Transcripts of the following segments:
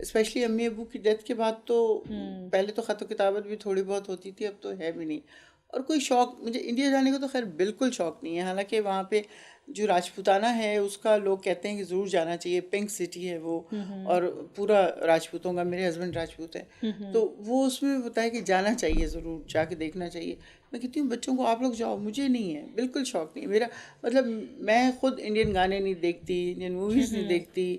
Especially امی ابو کی death کے بعد تو پہلے تو خط و کتابت بھی تھوڑی بہت ہوتی تھی, اب تو ہے بھی نہیں. اور کوئی شوق مجھے انڈیا جانے کا تو خیر بالکل شوق نہیں ہے, حالانکہ وہاں پہ جو راجپوتانہ ہے اس کا لوگ کہتے ہیں کہ ضرور جانا چاہیے, پنک سٹی ہے وہ, اور پورا راجپوتوں کا, میرے ہسبینڈ راجپوت ہیں تو وہ اس میں بتایا کہ جانا چاہیے, ضرور جا کے دیکھنا چاہیے. میں کہتی ہوں بچوں کو آپ لوگ جاؤ, مجھے نہیں ہے, بالکل شوق نہیں ہے میرا. مطلب میں خود انڈین گانے نہیں دیکھتی, انڈین موویز نہیں دیکھتی,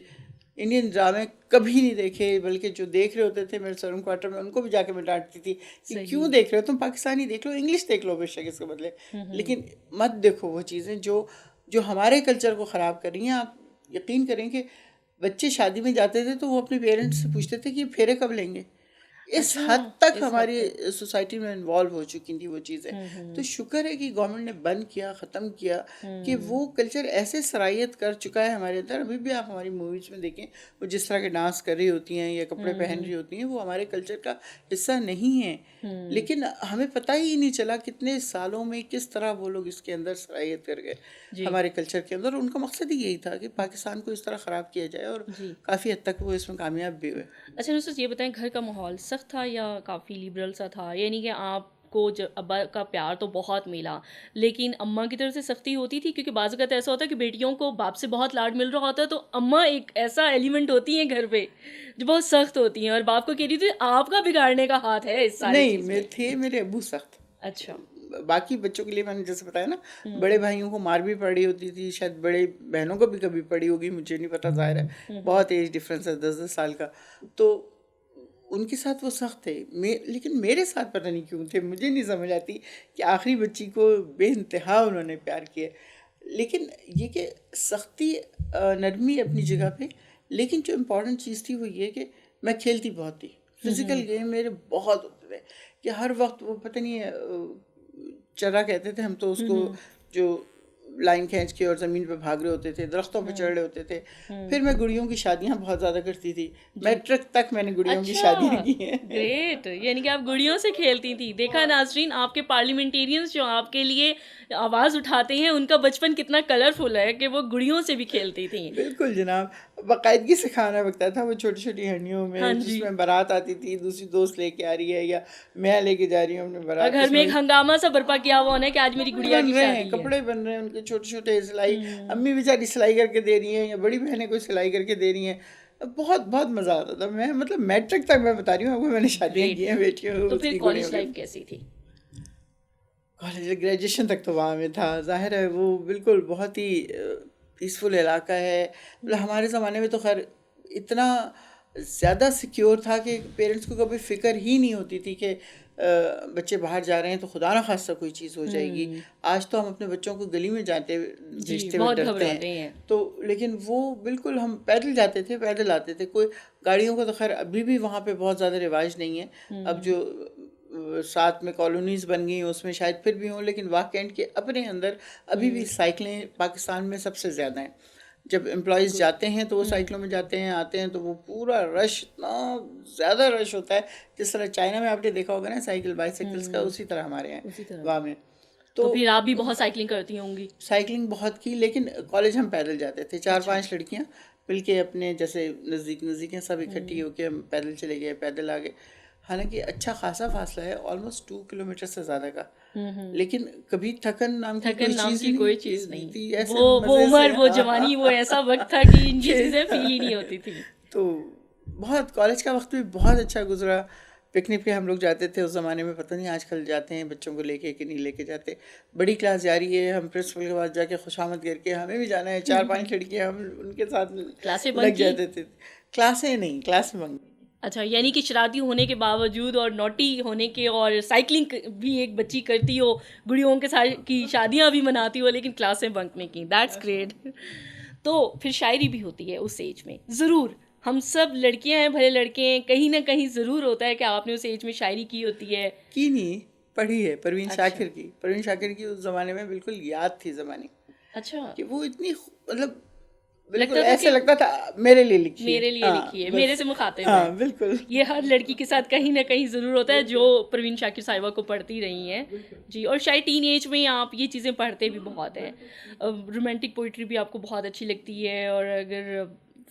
انڈین ڈرامے کبھی نہیں دیکھے, بلکہ جو دیکھ رہے ہوتے تھے میرے سرون کوارٹر میں ان کو بھی جا کے میں ڈانٹتی تھی کہ کیوں دیکھ رہے ہو تم, پاکستانی دیکھ لو, انگلش دیکھ لو بے شک اس کے بدلے, لیکن مت دیکھو وہ چیزیں جو ہمارے کلچر کو خراب کر رہی ہیں. آپ یقین کریں کہ بچے شادی میں جاتے تھے تو وہ اپنے پیرنٹس سے پوچھتے تھے کہ پھیرے کب لیں گے. اس حد تک ہماری سوسائٹی میں انوالو ہو چکی تھی وہ چیزیں. تو شکر ہے کہ گورنمنٹ نے بند کیا, ختم کیا, کہ وہ کلچر ایسے سرایت کر چکا ہے ہمارے اندر. ابھی بھی آپ ہماری موویز میں دیکھیں, وہ جس طرح کے ڈانس کر رہی ہوتی ہیں یا کپڑے پہن رہی ہوتی ہیں, وہ ہمارے کلچر کا حصہ نہیں ہے. لیکن ہمیں پتہ ہی نہیں چلا کتنے سالوں میں کس طرح وہ لوگ اس کے اندر سرایت کر گئے ہمارے کلچر کے اندر. ان کا مقصد ہی یہی تھا کہ پاکستان کو اس طرح خراب کیا جائے, اور کافی حد تک وہ اس میں کامیاب بھی ہوئے. اچھا نصرت, یہ بتائیں گھر کا ماحول سخت تھا یا کافی لبرل سا تھا؟ یعنی کہ آپ کو جب ابا کا پیار تو بہت ملا, لیکن اماں کی طرف سے سختی ہوتی تھی؟ کیونکہ بعض اوقات ایسا ہوتا ہے کہ بیٹیوں کو باپ سے بہت لاڈ مل رہا ہوتا ہے, تو اماں ایک ایسا ایلیمنٹ ہوتی ہیں گھر پہ جو بہت سخت ہوتی ہیں, اور باپ کو کہہ رہی تھی آپ کا بگاڑنے کا ہاتھ ہے اس ساری چیز میں. نہیں, تھے میرے ابو سخت. اچھا. باقی بچوں کے لیے میں نے جیسے بتایا نا, بڑے بھائیوں کو مار بھی پڑی ہوتی تھی, شاید بڑے بہنوں کو بھی کبھی پڑی ہوگی, مجھے نہیں پتا, ظاہر ہے بہت ایج ڈفرینس ہے 10-10 سال کا, تو ان کے ساتھ وہ سخت تھے. لیکن میرے ساتھ پتہ نہیں کیوں تھے, مجھے نہیں سمجھ آتی کہ آخری بچی کو بے انتہا انہوں نے پیار کیا. لیکن یہ کہ سختی نرمی اپنی جگہ پہ, لیکن جو امپورٹنٹ چیز تھی وہ یہ کہ میں کھیلتی بہت تھی. فزیکل گیم میرے بہت ہوتے تھے کہ ہر وقت وہ پتہ نہیں چرا کہتے تھے ہم تو اس کو, جو لائن کھینچ کے اور زمین پہ بھاگ رہے ہوتے تھے, درختوں پہ چڑھ رہے ہوتے تھے. پھر میں گڑیوں کی شادیاں بہت زیادہ کرتی تھی, میٹرک تک میں نے گڑیوں کی شادیاں کی ہیں. گریٹ, یعنی کہ آپ گڑیوں سے کھیلتی تھی. دیکھا ناظرین, آپ کے پارلیمنٹیرینز جو آپ کے لیے آواز اٹھاتے ہیں, ان کا بچپن کتنا کلرفل ہے کہ وہ گڑیوں سے بھی کھیلتی تھیں. بالکل جناب, باقاعدگی سے کھانا پکتا تھا وہ چھوٹی چھوٹی ہنڈیوں میں, جس میں بارات آتی تھی, دوسری دوست لے کے آ رہی ہے یا میں لے کے جا رہی ہوں اپنے بارات. گھر میں ایک ہنگامہ سا برپا کیا ہوا ہونا ہے کہ آج میری گڑیا کی شادی ہے, کپڑے بن رہے ہیں ان کے چھوٹے چھوٹے, سلائی امی بیچاری سلائی کر کے دے رہی ہیں یا بڑی بہنیں کوئی سلائی کر کے دے رہی ہیں. بہت بہت مزہ آتا تھا. میں مطلب میٹرک تک میں بتا رہی ہوں آپ کو میں نے شادیاں کی ہیں بیٹیوں. تو پھر کالج لائف کیسی تھی؟ کالج گریجویشن تک تو وہاں میں تھا, ظاہر ہے وہ بالکل بہت ہی پیسفل علاقہ ہے. مطلب ہمارے زمانے میں تو خیر اتنا زیادہ سیکیور تھا کہ پیرنٹس کو کبھی فکر ہی نہیں ہوتی تھی کہ بچے باہر جا رہے ہیں تو خدا نہ خواستہ کوئی چیز ہو جائے گی. آج تو ہم اپنے بچوں کو گلی میں جاتے بھیجتے ہوئے ڈرتے ہیں تو, لیکن وہ بالکل ہم پیدل جاتے تھے, پیدل آتے تھے. کوئی گاڑیوں کا تو خیر ابھی بھی وہاں پہ بہت زیادہ رواج نہیں ہے. اب جو ساتھ میں کالونیز بن گئی ہیں اس میں شاید پھر بھی ہوں, لیکن واقعینڈ کے اپنے اندر ابھی بھی سائیکلیں پاکستان میں سب سے زیادہ ہیں. جب امپلائیز جاتے ہیں تو وہ سائیکلوں میں جاتے ہیں, آتے ہیں تو وہ پورا رش, اتنا زیادہ رش ہوتا ہے جس طرح چائنا میں آپ نے دیکھا ہوگا نا سائیکل بائیسیکلس کا, اسی طرح ہمارے ہیں وہاں میں. تو پھر آپ بھی بہت سائیکلنگ کرتی ہوں گی؟ سائیکلنگ بہت کی, لیکن کالج ہم پیدل جاتے تھے. 4-5 لڑکیاں مل کے اپنے جیسے نزدیک ہیں, سب اکٹھی ہو کے ہم پیدل چلے گئے, پیدل آ گئے. حالانکہ اچھا خاصا فاصلہ ہے, آلموسٹ 2 کلومیٹر سے زیادہ کا, لیکن کبھی تھکن نام کی کوئی چیز نہیں تھی. وہ عمر, وہ جوانی, وہ ایسا وقت تھا کہ ان چیزیں فیل ہی نہیں ہوتی تھی. تو بہت کالج کا وقت بھی بہت اچھا گزرا. پکنک پہ ہم لوگ جاتے تھے اس زمانے میں, پتہ نہیں آج کل جاتے ہیں بچوں کو لے کے کہ نہیں لے کے جاتے. بڑی کلاس جا رہی ہے, ہم پرنسپل کے پاس جا کے خوشامد کر کے ہمیں بھی جانا ہے, 4-5 لڑکیاں ہم ان کے ساتھ لگ جاتے تھے. کلاسیں نہیں, کلاس میں بنک. اچھا, یعنی کہ شرارتی ہونے کے باوجود اور نوٹی ہونے کے, اور سائیکلنگ بھی ایک بچی کرتی ہو, گڑیوں کے ساتھ کی شادیاں بھی مناتی ہو, لیکن کلاسیں بنک نہیں کی. That's great. تو پھر شاعری بھی ہوتی ہے اس ایج میں ضرور. ہم سب لڑکیاں ہیں, بھلے لڑکے ہیں, کہیں نہ کہیں ضرور ہوتا ہے کہ آپ نے اس ایج میں شاعری کی ہوتی ہے. کی نہیں, پڑھی ہے پروین شاکر کی. پروین شاکر کی اس زمانے میں بالکل یاد تھی زمانے. اچھا, کہ وہ اتنی مطلب بالکل ایسے لگتا تھا میرے لیے لکھی ہے, میرے لیے لکھی ہے, میرے سے مخاطب ہے. ہاں بالکل. یہ ہر لڑکی کے ساتھ کہیں نہ کہیں ضرور ہوتا ہے جو پروین شاکر صاحبہ کو پڑھتی رہی ہیں. جی, اور شاید ٹین ایج میں آپ یہ چیزیں پڑھتے بھی بہت ہیں. رومانٹک پوئٹری بھی آپ کو بہت اچھی لگتی ہے, اور اگر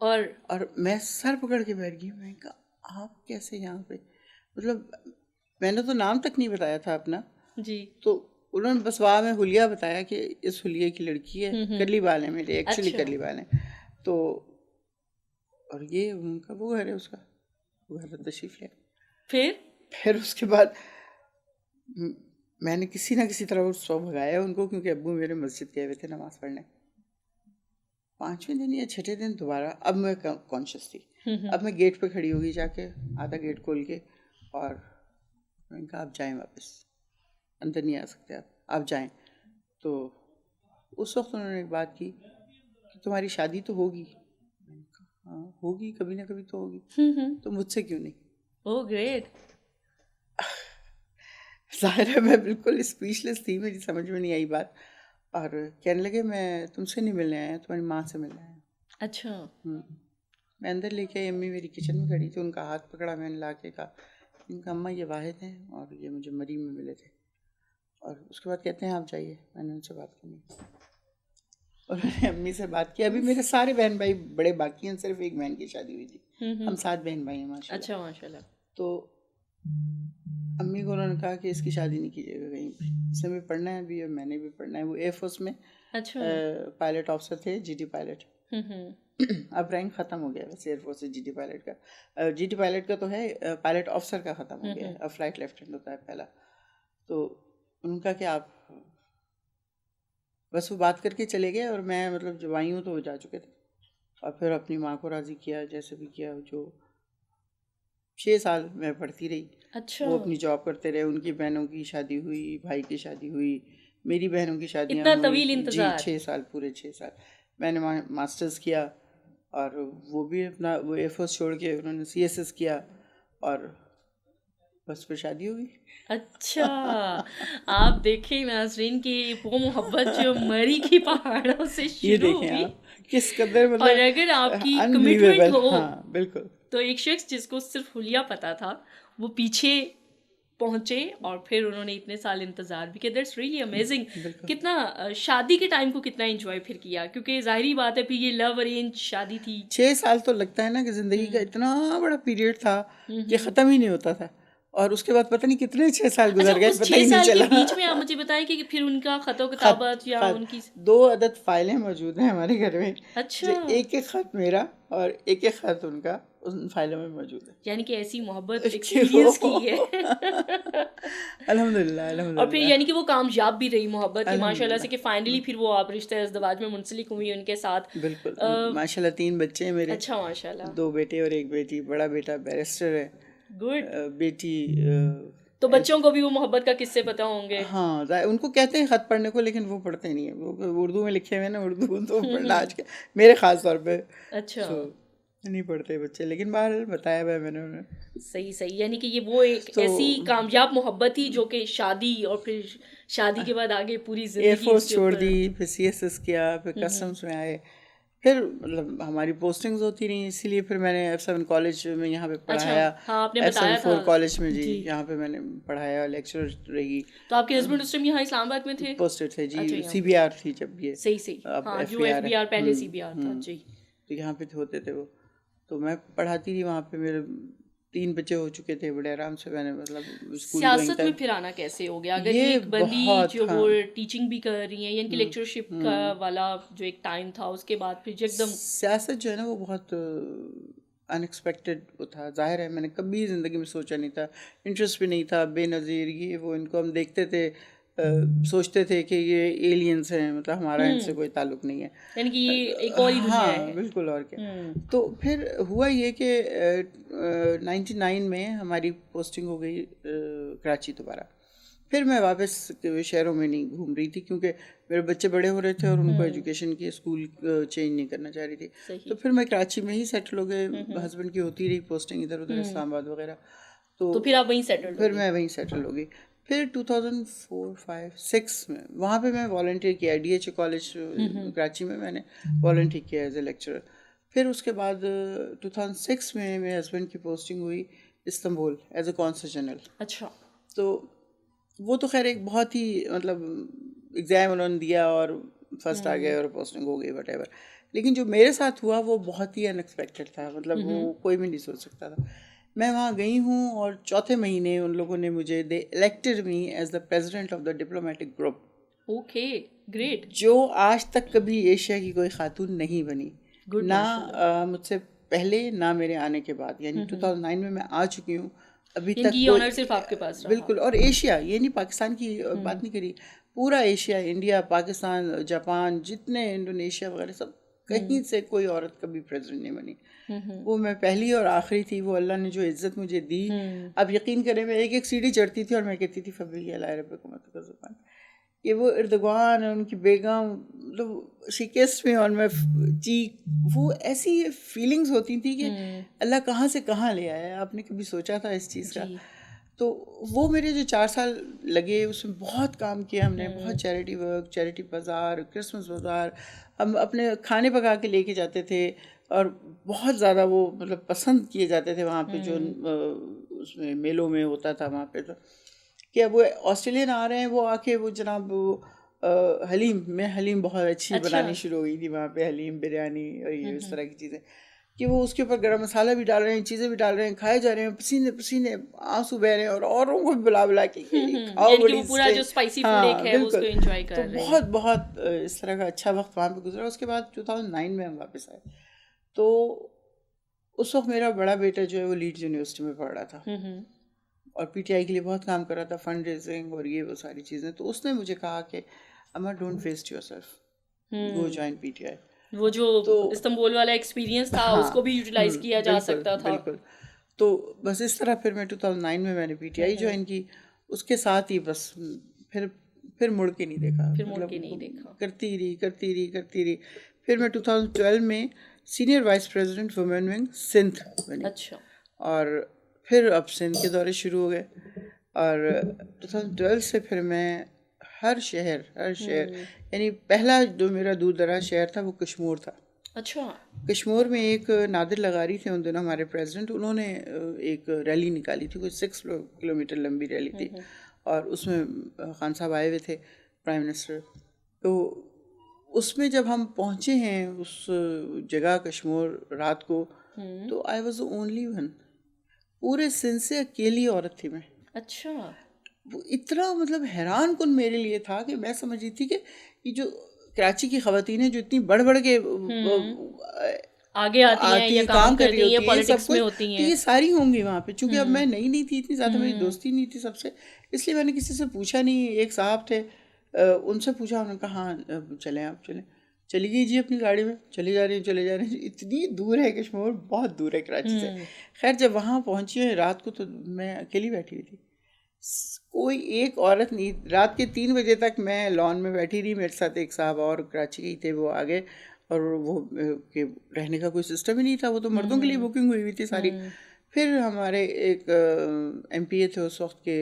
اور میں سر پکڑ کے بیٹھ گئی. میں نے کہا آپ کیسے یہاں پہ, مطلب میں نے تو نام تک نہیں بتایا تھا اپنا. جی. تو انہوں نے بس وہاں میں حلیہ بتایا کہ اس حلیہ کی لڑکی ہے, کرلی بال ہیں میرے, ایکچولی کرلی بال ہیں. تو اور یہ ان کا وہ گھر ہے, اس کا وہ گھر تشریف لے. پھر اس کے بعد میں نے کسی نہ کسی طرح سو بھگایا ان کو, کیونکہ ابو میرے مسجد گئے ہوئے تھے نماز پڑھنے. 5ویں دن یا 6ٹھے دن دوبارہ اب میں کانشیس تھی. اب میں گیٹ پہ کھڑی ہوگی جا کے, آدھا گیٹ کھول کے, اور میں نے کہا آپ جائیں واپس, اندر نہیں آ سکتے آپ جائیں. تو اس وقت انہوں نے ایک بات کی کہ تمہاری شادی تو ہوگی. میں نے کہا ہاں ہوگی, کبھی نہ کبھی تو ہوگی, تو مجھ سے کیوں نہیں. گریٹ. ظاہر ہے میں بالکل اسپیچ لیس تھی, میری سمجھ میں نہیں آئی بات. اور کہنے لگے میں تم سے نہیں ملنے آیا, تمہاری ماں سے ملنے آیا. اچھا. میں اندر لے کے, امی میری کچن میں کھڑی تھی, ان کا ہاتھ پکڑا میں نے لا کے, کہا ان کا اماں یہ واحد ہیں اور یہ مجھے مریم میں ملے تھے. اور اس کے بعد کہتے ہیں آپ جائیے. میں نے ان سے بات کرنی, اور میں نے امی سے بات کی. ابھی میرے سارے بہن بھائی بڑے باقی ہیں, صرف ایک بہن کی شادی ہوئی تھی. ہم 7 بہن بھائی ہیں ماشاء اللہ. اچھا ماشاء اللہ. تو امی کو انہوں نے کہا کہ اس کی شادی نہیں کیجیے گا کہیں پہ, اس نے بھی پڑھنا ہے ابھی اور میں نے بھی پڑھنا ہے. وہ ایئر فورس میں پائلٹ آفسر تھے, جی ڈی پائلٹ. اب رینک ختم ہو گیا ویسے ایئر فورس سے جی ڈی پائلٹ کا. جی ڈی پائلٹ کا تو ہے, پائلٹ آفسر کا ختم ہو گیا ہے, اب فلائٹ لیفٹیننٹ ہوتا ہے پہلا. تو ان کا کہ آپ بس وہ بات کر کے چلے گئے, اور میں مطلب جب آئی ہوں تو وہ جا چکے تھے. اور پھر اپنی ماں کو راضی کیا جیسے بھی کیا. جو 6 سال میں پڑھتی رہی. اچھا. وہ اپنی جاب کرتے رہے, ان کی بہنوں کی شادی ہوئی, بھائی کی شادی ہوئی, میری بہنوں کی شادیاں اتنا ہوئی. طویل انتظار. جی 6 سال, پورے 6 سال میں نے ماسٹرز کیا. اور وہ بھی اپنا وہ ایئر فورس چھوڑ کے انہوں نے CSS کیا, اور بس پھر شادی ہوگی. اچھا. آپ دیکھیں ناظرین کی وہ محبت جو مری کی پہاڑوں سے یہ شروع دیکھیں ہوئی, آپ کس قدر مطلب, اور اگر آپ کی unbelievable. کمٹمنٹ ہو ہاں بالکل. تو ایک شخص جس کو صرف حلیہ پتا تھا وہ پیچھے پہنچے, اور پھر انہوں نے اتنے سال انتظار بھی کیا. That's really amazing. کتنا شادی کے ٹائم کو کتنا انجوائے پھر کیا, کیونکہ ظاہری بات ہے پھر یہ لو ارینج شادی تھی. 6 سال تو لگتا ہے نا کہ زندگی کا اتنا بڑا پیریڈ تھا کہ ختم ہی نہیں ہوتا تھا. اور اس کے بعد پتہ نہیں کتنے 6 سال گزر گئے, پتہ ہی نہیں چلا. 6 سال کے بیچ میں آپ مجھے بتائیں کہ پھر ان کا خط و کتابت یا ان کی 2 عدد فائلیں موجود ہیں ہمارے گھر میں. اچھا. ایک خط میرا اور ایک خط ان کا ان فائلوں میں موجود ہے. یعنی کہ ایسی محبت ایکسپیرینس کی ہے. الحمد للہ الحمد للہ. اور پھر یعنی کہ وہ کامیاب بھی رہی محبت کی ماشاء اللہ سے, کہ فائنلی پھر وہ آپ رشتہ ازدواج میں منسلک ہوئی ان کے ساتھ. بالکل ماشاء اللہ 3 بچے ہیں میرے. اچھا ماشاء اللہ. 2 بیٹے اور 1 بیٹی. بڑا بیٹا بیرسٹر ہے, گڈ. بیٹی تو بچوں کو بھی وہ محبت کا قصے پتہ ہوں گے. ہاں ان کو کہتے ہیں خط پڑھنے کو, لیکن وہ پڑھتے نہیں ہیں. وہ اردو میں لکھے ہوئے نا, اردو تو پڑھنا آج کے میرے خاص طور پہ اچھا نہیں پڑھتے بچے, لیکن بہرحال بتایا ہوا ہے میں نے انہیں. صحیح. یعنی کہ یہ وہ ایک ایسی کامیاب محبت تھی جو کہ شادی اور پھر شادی کے بعد آگے پوری زندگی. ایئر فورس چھوڑ دی, پھر CSS کیا, پھر کسٹمس میں آئے, پھر مطلب ہماری پوسٹنگز ہوتی رہیں, اسی لیے پھر میں نے F7 کالج میں یہاں پہ پڑھایا. F7 4 کالج میں جی یہاں پہ میں نے پڑھایا, لیکچرر رہی. تو آپ کے ہسبینڈ اس ٹائم یہاں اسلام آباد میں تھے؟ پوسٹڈ تھے جی, CBR تھی جب یہ. صحیح. ہاں جو FBR پہلے CBR تھا جی. تو یہاں پہ ہوتے تھے وہ, تو میں پڑھاتی تھی وہاں پہ. میرے 3 بچے ہو چکے تھے بڑے آرام سے. میں نے مطلب سیاست میں پھر آنا کیسے ہو گیا؟ اگر ایک بندی جو وہ ٹیچنگ بھی کر رہی ہیں, یعنی کہ لیکچرشپ کا والا جو ایک ٹائم تھا, اس کے بعد پھر ایک دم سیاست جو ہے نا وہ بہت ان ایکسپیکٹڈ تھا. ظاہر ہے میں نے کبھی زندگی میں سوچا نہیں تھا, انٹرسٹ بھی نہیں تھا. بے نظیر یہ وہ, ان کو ہم دیکھتے تھے, سوچتے تھے کہ یہ ایلینس ہیں, مطلب ہمارا ان سے کوئی تعلق نہیں ہے, یعنی کہ یہ ایک اور ہی دنیا ہے. ہاں بالکل. اور کیا. تو پھر ہوا یہ کہ 99 میں ہماری پوسٹنگ ہو گئی کراچی دوبارہ. پھر میں واپس شہروں میں نہیں گھوم رہی تھی, کیونکہ میرے بچے بڑے ہو رہے تھے اور ان کو ایجوکیشن کی اسکول چینج نہیں کرنا چاہ رہی تھی. تو پھر میں کراچی میں ہی سیٹل ہو گئے. ہسبینڈ کی ہوتی رہی پوسٹنگ ادھر ادھر, اسلام آباد وغیرہ. تو پھر آپ وہیں سیٹل؟ پھر میں وہیں سیٹل ہو گئی. پھر 2004 5 6 میں وہاں پہ میں والنٹیئر کیا, DHA کالج کراچی میں میں نے والنٹیئر کیا ایز اے لیکچرر. پھر اس کے بعد 2006 میں میرے ہسبینڈ کی پوسٹنگ ہوئی Istanbul as a council general. اچھا. تو وہ تو خیر ایک بہت ہی مطلب ایگزام انہوں نے دیا اور فرسٹ آ گئے اور پوسٹنگ ہو گئی وٹ ایور. لیکن جو میرے ساتھ ہوا وہ بہت ہی ان ایکسپیکٹڈ تھا, مطلب وہ کوئی بھی نہیں سوچ سکتا تھا. میں وہاں گئی ہوں اور چوتھے مہینے ان لوگوں نے مجھے they elected me as the president of the diplomatic group. Okay, great. جو آج تک کبھی ایشیا کی کوئی خاتون نہیں بنی, نہ مجھ سے پہلے نہ میرے آنے کے بعد. یعنی 2009 میں آ چکی ہوں, ابھی تک یہ آنر صرف آپ کے پاس رہا. بالکل. اور ایشیا, یہ نہیں پاکستان کی بات نہیں کری, پورا ایشیا, انڈیا, پاکستان, جاپان, جتنے انڈونیشیا وغیرہ سب, کہیں سے کوئی عورت کبھی پریزیڈنٹ نہیں بنی. وہ میں پہلی اور آخری تھی. وہ اللہ نے جو عزت مجھے دی, آپ یقین کریں میں ایک ایک سیڑھی چڑھتی تھی اور میں کہتی تھی فبی علیہ ربکم زبان. یہ وہ اردگان اور ان کی بیگم, مطلب شکست میں, اور میں چیخ, وہ ایسی فیلنگز ہوتی تھیں کہ اللہ کہاں سے کہاں لے آیا. آپ نے کبھی سوچا تھا اس چیز کا؟ تو وہ میرے جو 4 سال لگے اس میں بہت کام کیا ہم نے, بہت چیریٹی ورک, چیریٹی بازار, کرسمس بازار, ہم اپنے کھانے پکا کے لے کے جاتے تھے اور بہت زیادہ وہ مطلب پسند کیے جاتے تھے وہاں پہ جو اس میں میلوں میں ہوتا تھا وہاں پہ. تو کہ اب وہ آسٹریلین آ رہے ہیں, وہ آ کے وہ جناب حلیم, میں حلیم بہت اچھی بنانی شروع ہو گئی تھی وہاں پہ, حلیم, بریانی اور یہ اس طرح کی چیزیں, کہ وہ اس کے اوپر گرم مسالہ بھی ڈال رہے ہیں, چیزیں بھی ڈال رہے ہیں, کھائے جا رہے ہیں, پسینے پسینے آنسو بہ رہے ہیں, اور اوروں کو بھی بلا بلا کے کھاؤ بڑی. ہاں بالکل. تو بہت بہت اس طرح کا اچھا وقت وہاں پہ گزرا. اس کے بعد 2009 میں ہم واپس آئے. تو اس وقت میرا بڑا بیٹا جو ہے وہ لیڈز یونیورسٹی میں پڑھ رہا تھا اور پی ٹی آئی کے لیے بہت کام کر رہا تھا, فنڈ ریزنگ اور یہ وہ ساری چیزیں. تو اس نے مجھے کہا کہ اما don't waste yourself, go join P T I. وہ جو استنبول والا ایکسپیرینس تھا اس کو بھی یوٹیلائز کیا جا سکتا تھا. بالکل. تو بس اس طرح پھر میں 2009 میں نے پی ٹی آئی جوائن کی. اس کے ساتھ ہی بس پھر مڑ کے نہیں دیکھا, کرتی رہی. پھر میں 2012 میں senior vice president women wing Sindh بنی. اچھا. اور پھر اب سندھ کے دورے شروع ہو گئے, اور 2012 سے پھر میں ہر شہر یعنی پہلا جو میرا دور دراز شہر تھا وہ کشمور تھا. اچھا. کشمور میں ایک نادر لغاری تھے ان دنوں ہمارے پریزیڈنٹ, انہوں نے ایک ریلی نکالی تھی, کوئی 6 کلومیٹر لمبی ریلی تھی, اور اس میں خان صاحب آئے ہوئے تھے, پرائم منسٹر. تو اس میں جب ہم پہنچے ہیں اس جگہ کشمور رات کو, تو I was the only one, پورے سندھ سے اکیلی عورت تھی میں. اچھا. وہ اتنا مطلب حیران کن میرے لیے تھا کہ میں سمجھ رہی تھی کہ یہ جو کراچی کی خواتینیں جو اتنی بڑھ کے آگے آتی ہیں یا کام کر رہی ہیں, پالیٹکس میں ہوتی ہیں, یہ ساری ہوں گی وہاں پہ. چونکہ اب میں نئی نہیں تھی, اتنی زیادہ میری دوستی نہیں تھی سب سے, اس لیے میں نے کسی سے پوچھا نہیں. ایک صاحب تھے, ان سے پوچھا, انہوں نے کہا ہاں چلیں آپ چلیں. چلی گئی جی اپنی گاڑی میں, چلے جا رہی ہیں. اتنی دور ہے کشمیر, بہت دور ہے کراچی سے. خیر جب وہاں پہنچی ہیں رات کو تو میں اکیلی بیٹھی ہوئی تھی, کوئی ایک عورت نہیں. رات کے 3 بجے تک میں لان میں بیٹھی رہی, میرے ساتھ ایک صاحب اور کراچی کے ہی تھے, وہ آگے, اور وہ کہ رہنے کا کوئی سسٹم ہی نہیں تھا, وہ تو مردوں کے لیے بکنگ ہوئی تھی ساری. پھر ہمارے ایک ایم پی اے تھے اس وقت کے,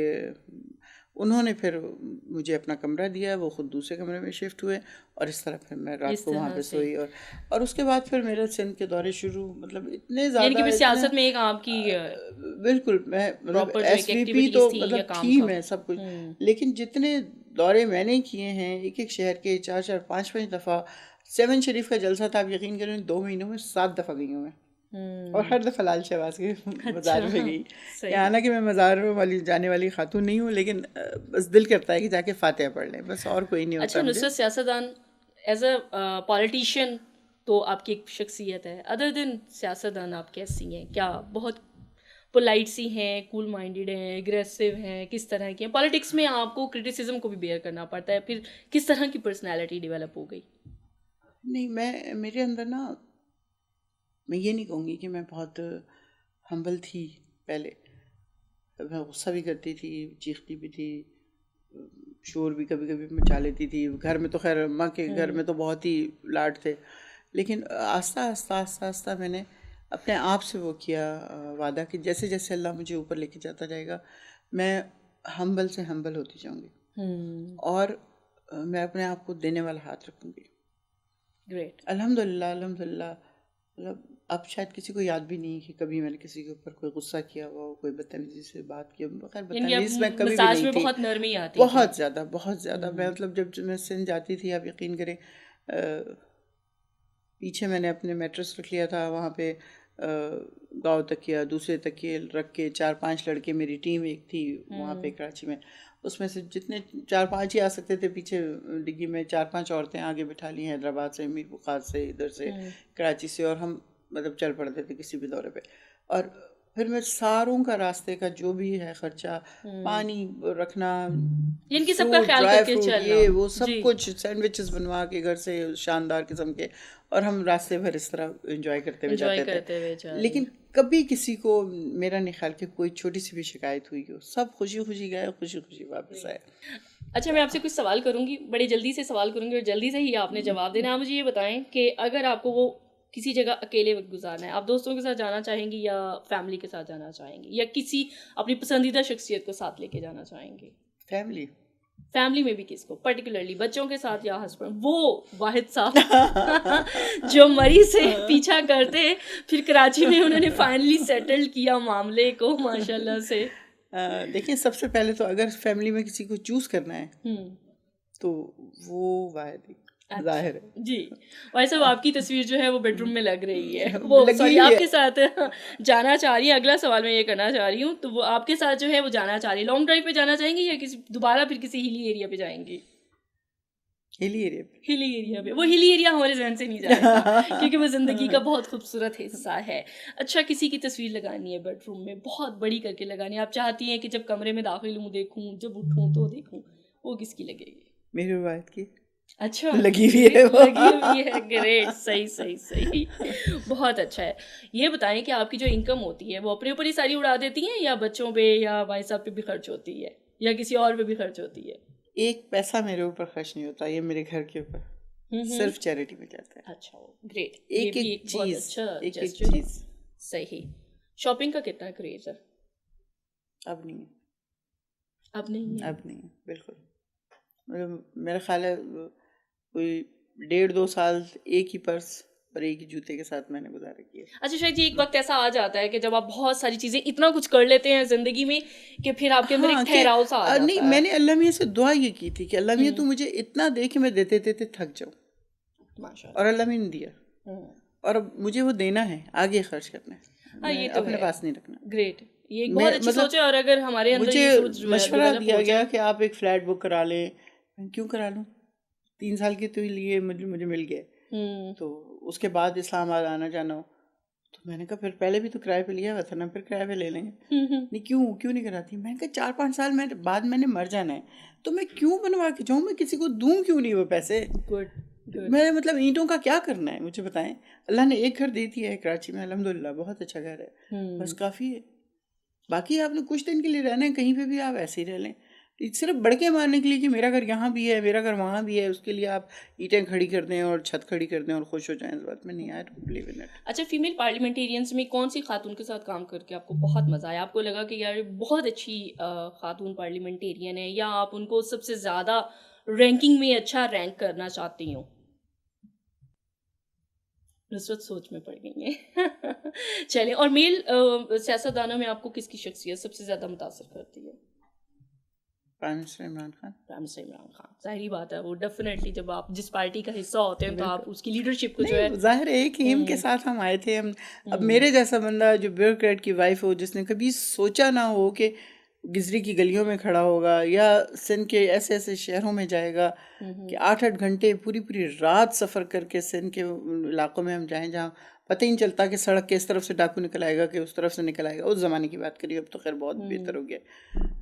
انہوں نے پھر مجھے اپنا کمرہ دیا, وہ خود دوسرے کمرے میں شفٹ ہوئے, اور اس طرح پھر میں رات کو وہاں پہ سوئی. اور اس کے بعد پھر میرے سندھ کے دورے شروع, مطلب اتنے زیادہ سیاست میں ایک آپ کی بالکل, میں مطلب ایس وی پی تو مطلب تھی میں سب کچھ, لیکن جتنے دورے میں نے کیے ہیں ایک ایک شہر کے 4 5 دفعہ. 7 شریف کا جلسہ تھا, آپ یقین کریں 2 مہینوں میں 7 دفعہ گئی ہوں میں, اور ہر دفعہ لال شہباز کے مزار میں گئی. حالانکہ میں مزار والی جانے والی خاتون نہیں ہوں, لیکن بس دل کرتا ہے کہ جا کے فاتحہ پڑھ لیں, بس اور کوئی نہیں ہوتا. اچھا نصرت, سیاستدان ایز اے پالیٹیشین تو آپ کی ایک شخصیت ہے, ادر دین سیاستدان آپ کیسی ہیں؟ کیا بہت پولائٹ سی ہیں, کول مائنڈیڈ ہیں, اگریسو ہیں, کس طرح کی ہیں؟ پالیٹکس میں آپ کو کرٹیسزم کو بھی بیئر کرنا پڑتا ہے, پھر کس طرح کی پرسنالٹی ڈیولپ ہو گئی؟ نہیں, میرے اندر نا, میں یہ نہیں کہوں گی کہ میں بہت ہمبل تھی. پہلے میں غصہ بھی کرتی تھی, چیختی بھی تھی, شور بھی کبھی کبھی مچا لیتی تھی. گھر میں تو خیر اماں کے گھر میں تو بہت ہی لاڈ تھے, لیکن آہستہ میں نے اپنے آپ سے وہ کیا وعدہ کہ جیسے جیسے اللہ مجھے اوپر لے کے جاتا جائے گا میں ہمبل سے ہمبل ہوتی جاؤں گی, اور میں اپنے آپ کو دینے والا ہاتھ رکھوں گی. گریٹ. الحمدللہ مطلب اب شاید کسی کو یاد بھی نہیں کہ کبھی میں نے کسی کے اوپر کوئی غصہ کیا ہوا, کوئی بدتمیزی سے بات کی. بخیر بدتمیز میں کبھی بھی نہیں تھی, بہت نرمی آتی, بہت زیادہ. میں مطلب جب میں سندھ جاتی تھی, آپ یقین کریں پیچھے میں نے اپنے میٹرس رکھ لیا تھا، وہاں پہ گاؤں تکیہ، دوسرے تکیے رکھ کے 4-5 لڑکے، میری ٹیم ایک تھی وہاں پہ کراچی میں، اس میں سے جتنے 4-5 ہی آ سکتے تھے، پیچھے ڈگی میں 4-5 عورتیں آگے بٹھا لی، حیدرآباد سے، میر بخار سے، ادھر سے، کراچی سے، اور ہم مطلب چل پڑتے تھے کسی بھی دورے پہ. اور پھر میں ساروں کا راستے کا جو بھی ہے خرچہ، پانی رکھنا، ان کی سب کا فروٹ، خیال ڈرائی کر کے فروٹ، چلنا. یہ وہ سب جی کچھ، سینڈوچز بنوا کے گھر سے شاندار قسم کے، اور ہم راستے بھر اس طرح انجوائے کرتے ہوئے انجوائے جاتے تھے. کرتے ہوئے جا. لیکن کبھی کسی کو میرا نہیں خیال کہ کوئی چھوٹی سی بھی شکایت ہوئی ہو، سب خوشی خوشی گئے، خوشی خوشی واپس آئے. اچھا، میں آپ سے کچھ سوال کروں گی، بڑے جلدی سے سوال کروں گی اور جلدی سے ہی آپ نے جواب دینا. آپ مجھے یہ بتائیں کہ اگر آپ کو وہ کسی جگہ اکیلے وقت گزارنا ہے، آپ دوستوں کے ساتھ جانا چاہیں گی یا فیملی کے ساتھ جانا چاہیں گی، یا کسی اپنی پسندیدہ شخصیت کو ساتھ لے کے جانا چاہیں گے؟ فیملی. فیملی میں بھی کس کو پرٹیکولرلی، بچوں کے ساتھ یا ہسبینڈ، وہ واحد صاحب جو مری سے پیچھا کرتے پھر کراچی میں انہوں نے فائنلی سیٹل کیا معاملے کو ماشاء اللہ سے؟ دیکھیں، سب سے پہلے تو اگر فیملی میں کسی کو چوز کرنا ہے تو وہ واحد ہی ظاہر ہے. جی. ویسے وہ آپ کی تصویر جو ہے وہ بیڈ روم میں لگ رہی ہے، وہ سوری آپ کے ساتھ جانا چاہ رہی ہیں. اگلا سوال میں یہ کرنا چاہ رہی ہوں، تو وہ آپ کے ساتھ جو ہے وہ جانا چاہ رہی ہے. لانگ ڈرائیو پہ جانا چاہیں گی یا کسی دوبارہ پھر کسی ہلی ایریا پہ جائیں گی؟ ہلی ایریا پہ. ہلی ایریا پہ. وہ ہلی ایریا ہمارے ذہن سے نہیں جائے گا کیونکہ وہ زندگی کا بہت خوبصورت حصہ ہے. اچھا، کسی کی تصویر لگانی ہے بیڈ روم میں، بہت بڑی کر کے لگانی ہے، آپ چاہتی ہیں کہ جب کمرے میں داخل ہوں دیکھوں، جب اٹھوں تو دیکھوں، وہ کس کی لگے گی؟ میری روایت کی. اچھا، لگی ہوئی ہے، لگی ہوئی ہے. گریٹ، صحیح صحیح صحیح، بہت اچھا ہے. یہ بتائیں کہ آپ کی جو انکم ہوتی ہے وہ اپنے اوپر ہی ساری اڑا دیتی ہیں یا بچوں پہ یا بھائی صاحب پہ بھی خرچ ہوتی ہے یا کسی اور پہ بھی خرچ ہوتی ہے؟ ایک پیسہ میرے اوپر خرچ نہیں ہوتا، یہ میرے گھر کے اوپر صرف چیریٹی میں جاتا ہے. اچھا، گریٹ. ایک یہ بھی ایک بہت چیز، اچھا ایک ایک gesture ہے. چیز. صحیح. شاپنگ کا کتنا کریز ہے؟ اب نہیں ہے. اب نہیں ہے. اب نہیں ہے بالکل. میرا خیال ہے کوئی 1.5-2 سال ایک ہی پرس اور ایک ہی جوتے کے ساتھ میں نے گزارا کیا. اچھا شاید جی، ایک وقت ایسا آ جاتا ہے کہ جب آپ بہت ساری چیزیں اتنا کچھ کر لیتے ہیں زندگی میں کہ پھر آپ کے اندر ایک ٹھہراؤ سا آ جاتا ہے. نہیں، میں نے اللہ میاں سے دعا یہ کی تھی کہ اللہ میاں تو مجھے اتنا دے کہ میں دیتے دیتے تھک جاؤں، اور اللہ میاں نے دیا، اور اب مجھے وہ دینا ہے، آگے خرچ کرنا ہے، یہ تو اپنے پاس نہیں رکھنا. گریٹ. یہ ایک بہت اچھی سوچ ہے. اور اگر ہمارے اندر یہ سوچ مجھے مشورہ دیا گیا کہ آپ ایک فلیٹ بک کرا لیں. کیوں کرا لوں؟ 3 سال کے تو لیے مجھے مل گئے، تو اس کے بعد اسلام آباد آنا جانا ہو تو میں نے کہا پھر پہلے بھی تو کرائے پہ لیا ہوا تھا نا، پھر کرائے پہ لے لیں گے. نہیں، کیوں نہیں کراتی؟ میں نے کہا 4-5 سال بعد میں نے مر جانا ہے تو میں کیوں بنوا کے جاؤں، میں کسی کو دوں کیوں نہیں وہ پیسے. میں مطلب اینٹوں کا کیا کرنا ہے مجھے بتائیں. اللہ نے ایک گھر دے دیا ہے کراچی میں، الحمدللہ بہت اچھا گھر ہے، بس کافی ہے. باقی آپ نے کچھ دن کے لیے رہنا ہے کہیں پہ بھی، آپ ایسے ہی رہ لیں. صرف بڑکے مارنے کے لیے کہ میرا گھر یہاں بھی ہے، میرا گھر وہاں بھی ہے، اس کے لیے آپ اینٹیں کھڑی کر دیں اور چھت کھڑی کر دیں اور خوش ہو جائیں، اس بات میں نہیں آیا. اچھا، فیمیل پارلیمنٹیرینس میں کون سی خاتون کے ساتھ کام کر کے آپ کو بہت مزہ آیا، آپ کو لگا کہ یار بہت اچھی خاتون پارلیمنٹیرین ہے، یا آپ ان کو سب سے زیادہ رینکنگ میں اچھا رینک کرنا چاہتی ہوں؟ نصرت سوچ میں پڑ گئی ہیں. چلیں، اور میل سیاستدانوں میں آپ کو کس کی شخصیت سب سے زیادہ متاثر کرتی ہے؟ Prime minister Imran Khan. Prime minister Imran Khan, ظاہری بات ہے وہ ڈیفینیٹلی جب آپ جس پارٹی کا حصہ ہوتے ہیں تو آپ اس کی لیڈرشپ کو جو ہے، ظاہر ہے ایک ایم کے ساتھ ہم آئے تھے. اب میرے جیسا بندہ جو بیوروکریٹ کی وائف ہو، جس نے کبھی سوچا نہ ہو کہ گزری کی گلیوں میں کھڑا ہوگا یا سندھ کے ایسے ایسے شہروں میں جائے گا کہ 8-8 گھنٹے پوری رات سفر کر کے سندھ کے علاقوں میں ہم جائیں جہاں پتہ ہی نہیں چلتا کہ سڑک کے اس طرف سے ڈاکو نکل آئے گا کہ اس طرف سے نکل آئے گا. اس زمانے کی بات کریے، اب تو خیر بہت بہتر ہو گیا.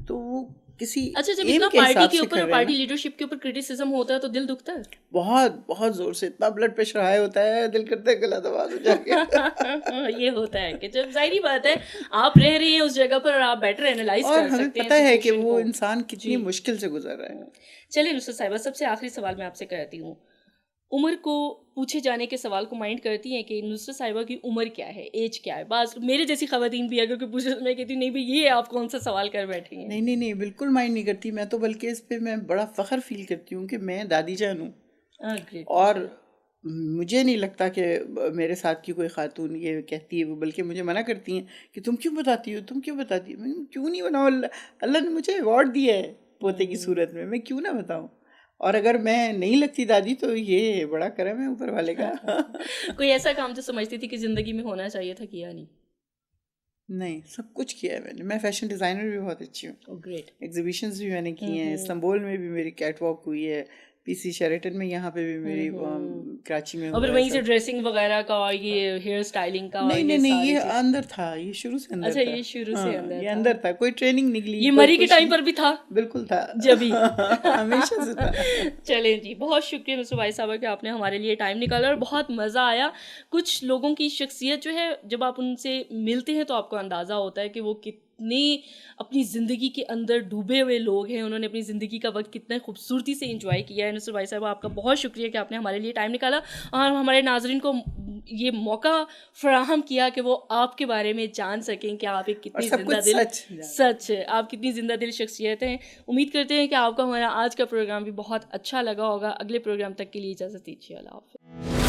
تو وہ کسی اچھا جب ایم اتنا کے پارٹی حساب کے سے اوپر کر اور رہے ہیں پارٹی نا. لیڈرشپ کے اوپر کرٹیسزم ہوتا ہے تو دل دکھتا ہے بہت زور سے، اتنا بلڈ پریشر ہائی ہوتا ہے، دل کرتا ہے گلا دبا دو جا کے. یہ ہوتا ہے کہ جب ظاہری بات ہے آپ رہ رہی ہیں اس جگہ پر اور آپ بیٹر اینالائز اور کر ہمیں سکتے ہیں پتہ ہے کہ سچویشن وہ کو. انسان کتنی مشکل سے گزر رہا ہے. چلیے نصرت صاحبہ، سب سے آخری سوال میں آپ سے کرتی ہوں. عمر کو پوچھے جانے کے سوال کو مائنڈ کرتی ہیں کہ نصرت صاحبہ کی عمر کیا ہے، ایج کیا ہے؟ بعض میرے جیسی خواتین بھی اگر کوئی پوچھے تو میں کہتی ہوں نہیں بھائی یہ آپ کون سا سوال کر بیٹھی ہیں. نہیں بالکل مائنڈ نہیں کرتی. میں تو بلکہ اس پہ میں بڑا فخر فیل کرتی ہوں کہ میں دادی جان ہوں، اور مجھے نہیں لگتا کہ میرے ساتھ کی کوئی خاتون یہ کہتی ہے، وہ بلکہ مجھے منع کرتی ہیں کہ تم کیوں بتاتی ہو، تم کیوں بتاتی ہو. میں کیوں نہیں بتاؤں؟ اللہ نے مجھے ایوارڈ دیا ہے پوتے کی صورت میں کیوں نہ بتاؤں. اور اگر میں نہیں لگتی دادی تو یہ بڑا کرم ہے اوپر والے کا. کوئی ایسا کام جو سمجھتی تھی کہ زندگی میں ہونا چاہیے تھا کیا نہیں؟ نہیں, سب کچھ کیا ہے میں نے. میں فیشن ڈیزائنر بھی بہت اچھی ہوں. گریٹ. ایگزیبیشنز بھی میں نے کی ہیں. استنبول میں بھی میری کیٹ واک ہوئی ہے, پی سی شیریٹن میں, یہاں پہ بھی میری, کراچی میں اور پھر ہوا وہیں ہے سے سب. ڈریسنگ وغیرہ کا اور یہ ہیئر اسٹائلنگ کا اور نہیں یہ نہیں, ساری یہ چیز. اندر تھا, یہ شروع سے اندر اچھا تھا. یہ شروع سے ہاں, اندر یہ تھا. اندر تھا, کوئی ٹریننگ نکلی, یہ کوئی مری کے کچھ ٹائم نہیں. پر بھی تھا بالکل تھا, جبھی. ہمیشہ سے تھا. چلیں جی, بہت شکریہ مصر بھائی صاحبہ کہ آپ نے ہمارے لیے ٹائم نکالا اور بہت مزہ آیا. کچھ لوگوں کی شخصیت جو ہے جب آپ ان سے ملتے ہیں تو آپ کو اندازہ ہوتا ہے کہ وہ کتنے اپنی زندگی کے اندر ڈوبے ہوئے لوگ ہیں, انہوں نے اپنی زندگی کا وقت کتنے خوبصورتی سے انجوائے کیا ہے. نصر بھائی صاحب آپ کا بہت شکریہ کہ آپ نے ہمارے لیے ٹائم نکالا اور ہمارے ناظرین کو یہ موقع فراہم کیا کہ وہ آپ کے بارے میں جان سکیں کہ آپ ایک اور کتنی سب زندہ کچھ دل, سچ سچ آپ کتنی زندہ دل شخصیت ہیں. امید کرتے ہیں کہ آپ کو ہمارا آج کا پروگرام بھی بہت اچھا لگا ہوگا. اگلے پروگرام تک کے لیے اجازت دیجیے. اللہ حافظ.